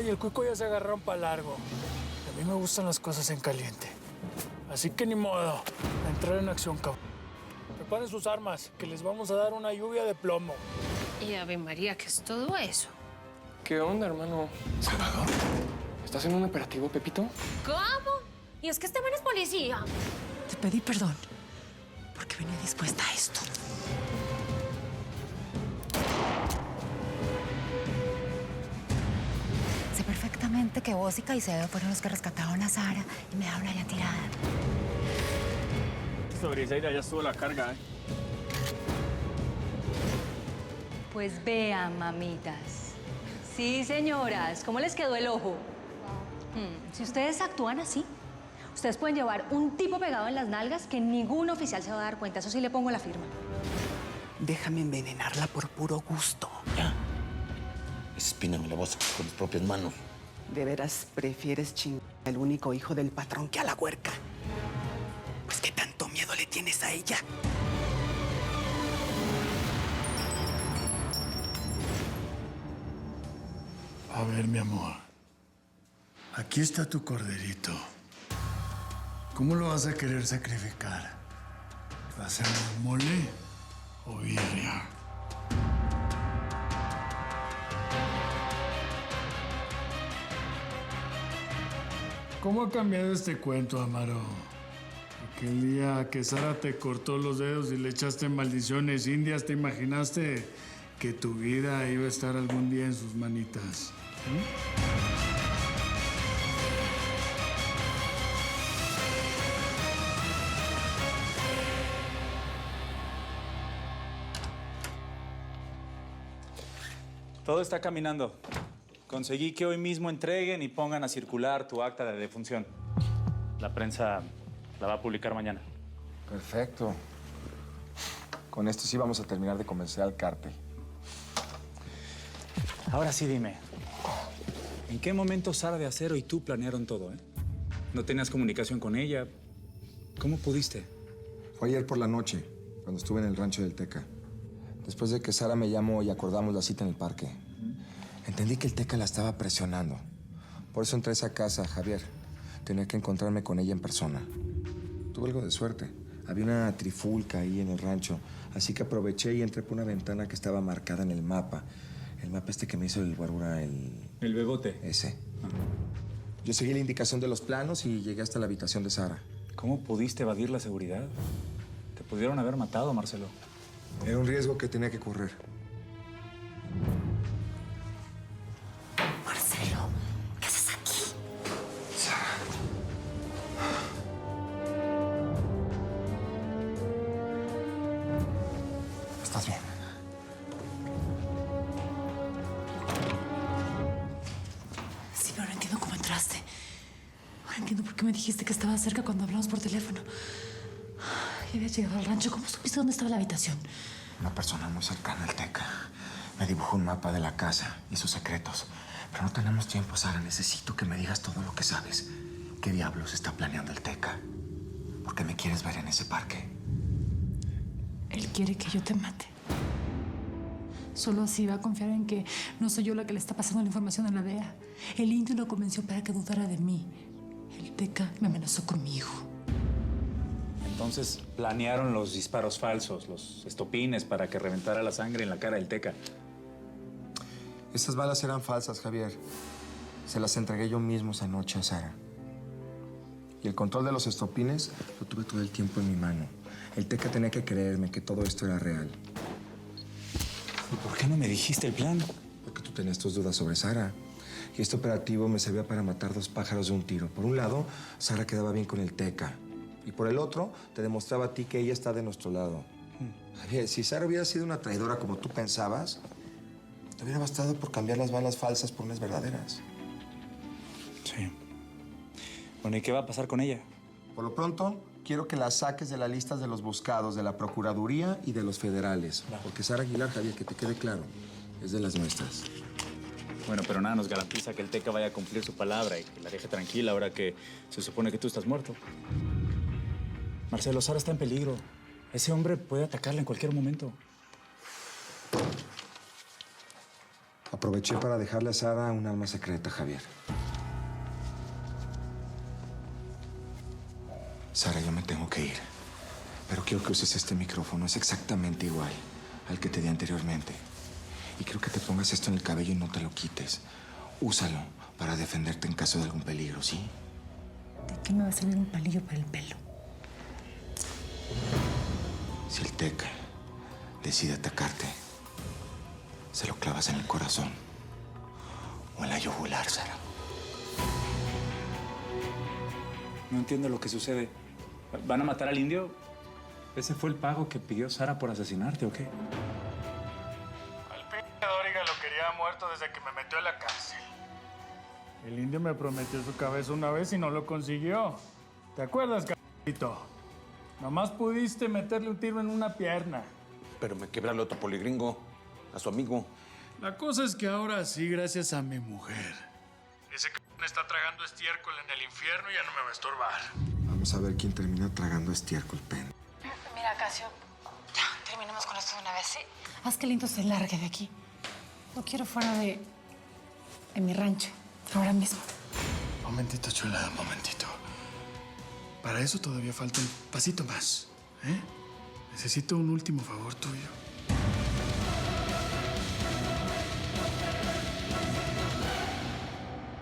y el Cuico ya se agarraron para largo. A mí me gustan las cosas en caliente. Así que ni modo, a entrar en acción, cabrón. Preparen sus armas, que les vamos a dar una lluvia de plomo. Y Ave María, ¿qué es todo eso? ¿Qué onda, hermano? Salvador, ¿Estás en un operativo, Pepito? ¿Cómo? Y es que este man es policía. Te pedí perdón porque venía dispuesta a esto. Sé perfectamente que vos y Caicedo fueron los que rescataron a Sara y me dejaron allá tirada. Sobre Isaida ya estuvo la carga, ¿eh? Pues vean, mamitas. Sí, señoras, ¿cómo les quedó el ojo? Si ustedes actúan así, ustedes pueden llevar un tipo pegado en las nalgas que ningún oficial se va a dar cuenta. Eso sí le pongo la firma. Déjame envenenarla por puro gusto. ya. Espíname la voz con tus propias manos. ¿De veras prefieres chingar al único hijo del patrón que a la huerca? Pues qué tanto miedo le tienes a ella. A ver, mi amor. Aquí está tu corderito. ¿Cómo lo vas a querer sacrificar? ¿Va a ser mole o birria? ¿Cómo ha cambiado este cuento, Amaro? Aquel día que Sara te cortó los dedos y le echaste maldiciones indias, ¿te imaginaste que tu vida iba a estar algún día en sus manitas? Todo está caminando. Conseguí que hoy mismo entreguen y pongan a circular tu acta de defunción. La prensa la va a publicar mañana. Perfecto. Con esto sí vamos a terminar de convencer al cártel. Ahora sí dime, ¿en qué momento Sara de Acero y tú planearon todo, eh? ¿No tenías comunicación con ella? ¿Cómo pudiste? Fue ayer por la noche, cuando estuve en el rancho del Teca. Después de que Sara me llamó y acordamos la cita en el parque. Entendí que el Teca la estaba presionando. Por eso entré a esa casa, Javier. Tenía que encontrarme con ella en persona. Tuve algo de suerte. Había una trifulca ahí en el rancho. Así que aproveché y entré por una ventana que estaba marcada en el mapa. El mapa este que me hizo el guarura, El bebote. ese. Yo seguí la indicación de los planos y llegué hasta la habitación de Sara. ¿Cómo pudiste evadir la seguridad? Te pudieron haber matado, Marcelo. Era un riesgo que tenía que correr. Marcelo, ¿qué haces aquí? Sara. ¿Estás bien? Sí, pero no entiendo cómo entraste. Ahora entiendo por qué me dijiste que estaba cerca cuando hablamos por teléfono. Ya había llegado al rancho. ¿Cómo supiste dónde estaba la habitación? Una persona muy cercana al Teca me dibujó un mapa de la casa y sus secretos. Pero no tenemos tiempo, Sara. Necesito que me digas todo lo que sabes. ¿Qué diablos está planeando el Teca? ¿Por qué me quieres ver en ese parque? Él quiere que yo te mate. Solo así va a confiar en que no soy yo la que le está pasando la información a la DEA. El indio lo convenció para que dudara de mí. El Teca me amenazó con mi hijo. Entonces planearon los disparos falsos, los estopines para que reventara la sangre en la cara del Teca. Esas balas eran falsas, Javier. Se las entregué yo mismo esa noche a Sara. Y el control de los estopines lo tuve todo el tiempo en mi mano. El Teca tenía que creerme que todo esto era real. ¿Y por qué no me dijiste el plan? Porque tú tenías tus dudas sobre Sara. Y este operativo me servía para matar dos pájaros de un tiro. Por un lado, Sara quedaba bien con el Teca. Y por el otro, te demostraba a ti que ella está de nuestro lado. Javier, si Sara hubiera sido una traidora como tú pensabas, te hubiera bastado por cambiar las balas falsas por unas verdaderas. Sí. Bueno, ¿y qué va a pasar con ella? Por lo pronto, quiero que la saques de la lista de los buscados de la Procuraduría y de los federales. Porque Sara Aguilar, Javier, que te quede claro, es de las nuestras. Bueno, pero nada nos garantiza que el Teca vaya a cumplir su palabra y que la deje tranquila ahora que se supone que tú estás muerto. Marcelo, Sara está en peligro. Ese hombre puede atacarla en cualquier momento. Aproveché para dejarle a Sara un arma secreta, Javier. Sara, yo me tengo que ir. Pero quiero que uses este micrófono. Es exactamente igual al que te di anteriormente. Y quiero que te pongas esto en el cabello y no te lo quites. Úsalo para defenderte en caso de algún peligro, ¿sí? ¿De qué me va a servir un palillo para el pelo? Si el Teca decide atacarte, se lo clavas en el corazón o en la yugular, Sara. No entiendo lo que sucede. ¿Van a matar al indio? ¿Ese fue el pago que pidió Sara por asesinarte o qué? Al p*** Dóriga lo quería muerto desde que me metió a la cárcel. El indio me prometió su cabeza una vez y no lo consiguió. ¿Te acuerdas, c***ito? Nomás pudiste meterle un tiro en una pierna. Pero me quebra el otro poligringo, a su amigo. La cosa es que ahora sí, gracias a mi mujer. Ese c*** está tragando estiércol en el infierno y ya no me va a estorbar. Vamos a ver quién termina tragando estiércol, Pen. Mira, Casio, ya, terminemos con esto de una vez, ¿sí? Haz que Lindo se largue de aquí. Lo quiero fuera de mi rancho, ahora mismo. Momentito, chula, momentito. Para eso todavía falta un pasito más, ¿eh? Necesito un último favor tuyo.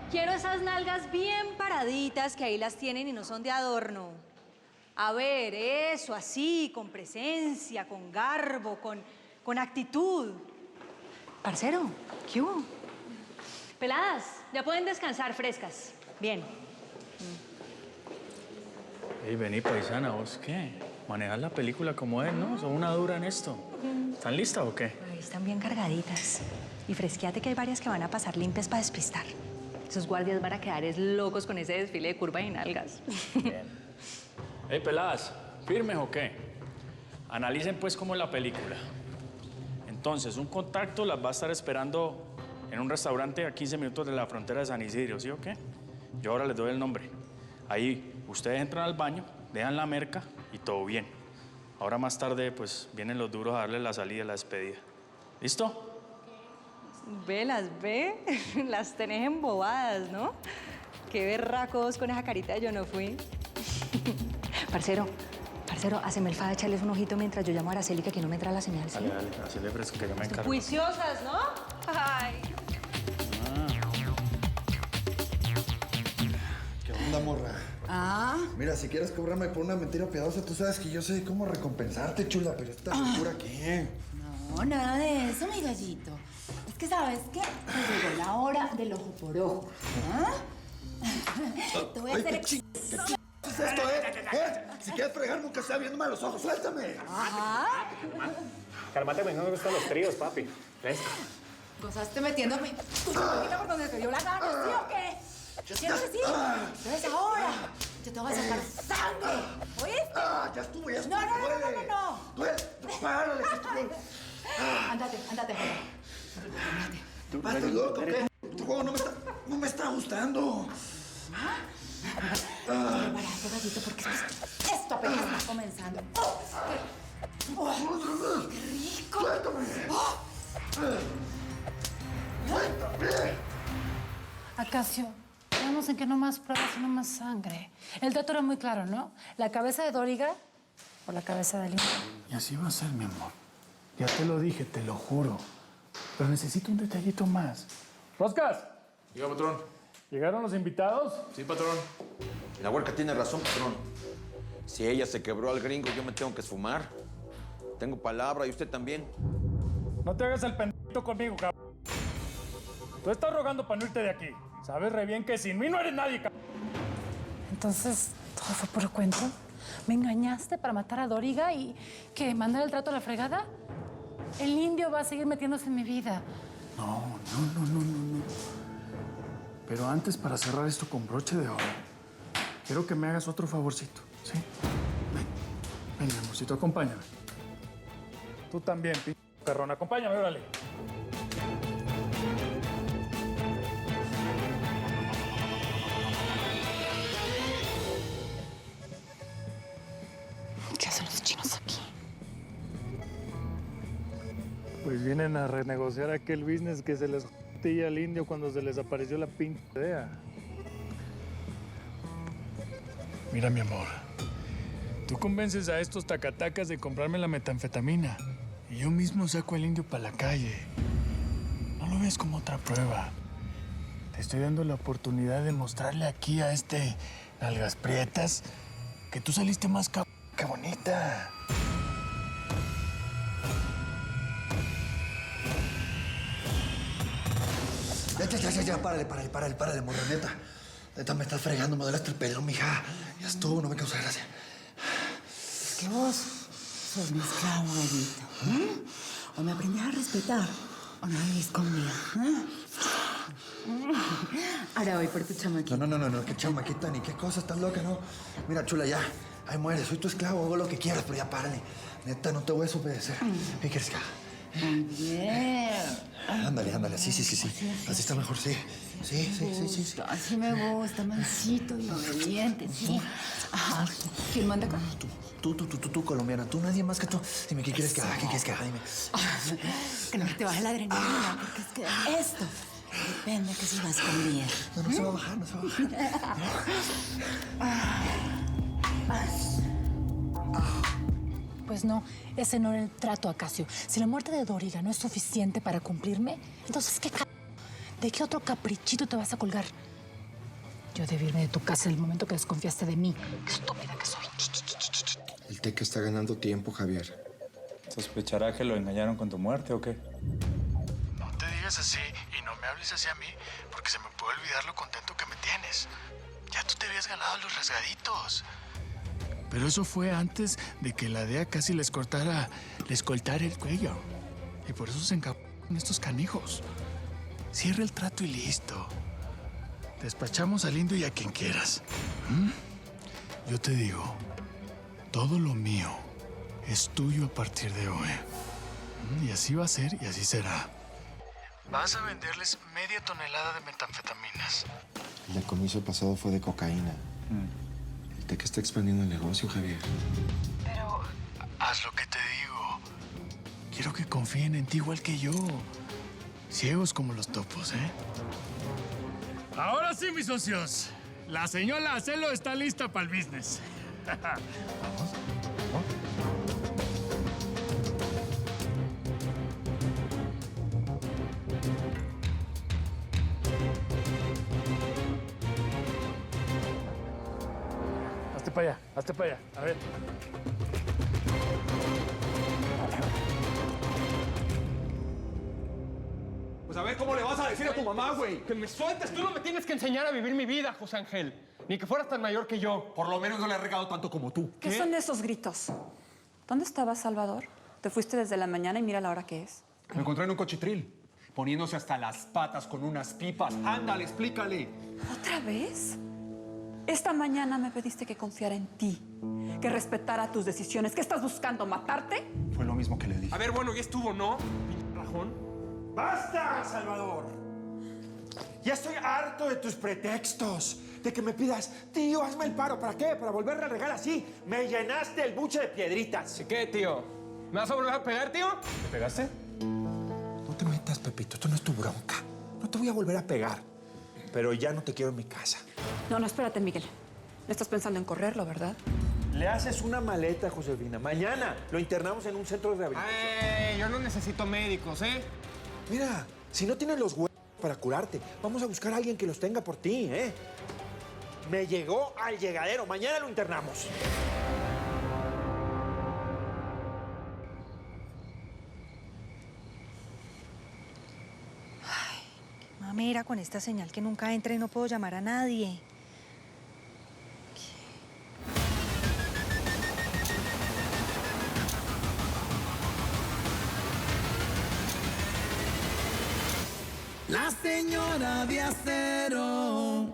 Quiero esas nalgas bien paraditas que ahí las tienen y no son de adorno. A ver, eso, así, con presencia, con garbo, con actitud. Parcero, ¿qué hubo? Peladas, ya pueden descansar frescas. Bien. Ey, vení, paisana, ¿vos qué? Manejar la película como es, ¿no? Son una dura en esto. ¿Están listas o qué? Ahí están bien cargaditas. Y fresquéate que hay varias que van a pasar limpias para despistar. Esos guardias van a quedar locos con ese desfile de curvas y nalgas. Bien. Ey, peladas, ¿firmes o qué? Analicen pues cómo es la película. Entonces, un contacto las va a estar esperando en un restaurante a 15 minutos de la frontera de San Isidro, ¿sí o qué? Yo ahora les doy el nombre. Ahí ustedes entran al baño, dejan la merca y todo bien. Ahora más tarde, pues, vienen los duros a darle la salida y la despedida. ¿Listo? Ve, las ve. Las tenés embobadas, ¿no? Qué berracos con esa carita de yo no fui. Parcero, haceme el fa de echarles un ojito mientras yo llamo a Araceli, que aquí no me entra la señal, ¿sí? Dale, hacele fresco que yo me encargo. Juiciosas, ¿no? Ay. ¿Qué onda, morra? Ah, Mira, si quieres cobrarme por una mentira piadosa, tú sabes que yo sé cómo recompensarte, chula, pero esta locura, ¿qué? no, nada de eso, mi gallito. Es que, ¿sabes qué? Me llegó la hora del ojo por ojo. ¿Ah? Te voy a hacer... ¿Qué es esto, Si quieres fregar, nunca sea viéndome a los ojos, suéltame. Ajá. Cálmate, no me gustan los tríos, papi. ¿Ves? Gozaste metiéndome tu boquita por donde te dio la gana, ¿sí o qué? ¿Cierto que sí? Entonces ahora yo te voy a sacar sangre, ¿oíste? Ya estuvo, ya estuvo. No. Duele. Párale, que estuvo. Ándate, ¿Estás loco, qué? Tu juego no me está gustando. Prepárate, gallito, porque esto apenas está comenzando. ¡Qué rico! Suéltame. Suéltame. Acacio, quedamos en que no más pruebas y no más sangre. El dato era muy claro, ¿no? La cabeza de Dóriga o la cabeza de Lindo. Y así va a ser, mi amor. Ya te lo dije, te lo juro. Pero necesito un detallito más. ¡Roscas! Diga, patrón. ¿Llegaron los invitados? Sí, patrón. La huerca tiene razón, patrón. Si ella se quebró al gringo, yo me tengo que esfumar. Tengo palabra y usted también. No te hagas el pendito conmigo, cabrón. Tú estás rogando para no irte de aquí. Sabes re bien que sin mí no eres nadie, cabrón. Entonces, ¿todo fue por cuento? ¿Me engañaste para matar a Dóriga y que mandar el trato a la fregada? El indio va a seguir metiéndose en mi vida. No. Pero antes, para cerrar esto con broche de oro, quiero que me hagas otro favorcito, ¿sí? Ven, mi amorcito, acompáñame. Tú también, perrón, acompáñame, órale. ¿Qué hacen los chinos aquí? Pues vienen a renegociar aquel business que se les ti y al indio cuando se les apareció la pinche idea. Mira, mi amor, tú convences a estos tacatacas de comprarme la metanfetamina y yo mismo saco al indio para la calle. No lo ves como otra prueba. Te estoy dando la oportunidad de mostrarle aquí a este nalgas prietas que tú saliste más que bonita. Ya, párale, morra, neta. Neta, me estás fregando, me duele hasta el pelo, mija. Ya estuvo, no me causa gracia. Es que vos sos mi esclavo, gallito. O me aprendés a respetar, o no vivís conmigo. Ahora voy por tu chamaquita. No, qué chamaquita, ni qué cosa, estás loca, ¿no? Mira, chula, ya. Ahí muere, soy tu esclavo, hago lo que quieras, pero ya párale. Neta, no te voy a desobedecer. ¿Qué quieres que haga? Muy bien. Ándale, sí. Así está mejor, sí. Sí. Así me gusta, mansito y obediente, sí. Ajá. ¿Quién manda acá? Tú, colombiana. Tú, nadie más que tú. Dime, ¿qué quieres que haga? Dime. Que no te baje la adrenalina, porque es que esto depende que si vas conmigo. No se va a bajar, Pues no, ese no era el trato, Acacio. Si la muerte de Doriga no es suficiente para cumplirme, entonces ¿de qué otro caprichito te vas a colgar? Yo debí irme de tu casa en el momento que desconfiaste de mí. ¡Qué estúpida que soy! El Teca está ganando tiempo, Javier. ¿Sospechará que lo engañaron con tu muerte o qué? No te digas así y no me hables así a mí, porque se me puede olvidar lo contento que me tienes. Ya tú te habías ganado los rasgaditos. Pero eso fue antes de que la DEA casi les cortara el cuello. Y por eso se encabronaron estos canijos. Cierra el trato y listo. Despachamos al indio y a quien quieras. Yo te digo, todo lo mío es tuyo a partir de hoy. Y así va a ser y así será. Vas a venderles media tonelada de metanfetaminas. El decomiso pasado fue de cocaína. El Teca está expandiendo el negocio, Javier. Pero haz lo que te digo. Quiero que confíen en ti igual que yo. Ciegos como los topos, ¿eh? Ahora sí, mis socios. La señora Acelo está lista para el business. Vamos. Hazte para allá. A ver. Pues a ver, ¿cómo le vas a decir a tu mamá, güey? Que me sueltes, tú no me tienes que enseñar a vivir mi vida, José Ángel. Ni que fueras tan mayor que yo. Por lo menos no le he regado tanto como tú. ¿Qué son esos gritos? ¿Dónde estabas, Salvador? Te fuiste desde la mañana y mira la hora que es. Me encontré en un cochitril, poniéndose hasta las patas con unas pipas. Ándale, explícale. ¿Otra vez? Esta mañana me pediste que confiara en ti, que respetara tus decisiones. ¿Qué estás buscando, matarte? Fue lo mismo que le dije. A ver, bueno, ya estuvo, ¿no? Rajón. ¡Basta, Salvador! Ya estoy harto de tus pretextos. De que me pidas, tío, hazme el paro. ¿Para qué? ¿Para volverle a regar así? Me llenaste el buche de piedritas. ¿Y qué, tío? ¿Me vas a volver a pegar, tío? ¿Me pegaste? No te metas, Pepito. Esto no es tu bronca. No te voy a volver a pegar. Pero ya no te quiero en mi casa. No, espérate, Miguel. No estás pensando en correrlo, ¿verdad? Le haces una maleta, Josefina. Mañana lo internamos en un centro de rehabilitación. ¡Ey! Yo no necesito médicos, ¿eh? Mira, si no tienes los huevos para curarte, vamos a buscar a alguien que los tenga por ti, ¿eh? Me llegó al llegadero. Mañana lo internamos. Mamera, con esta señal que nunca entra y no puedo llamar a nadie. La señora de acero.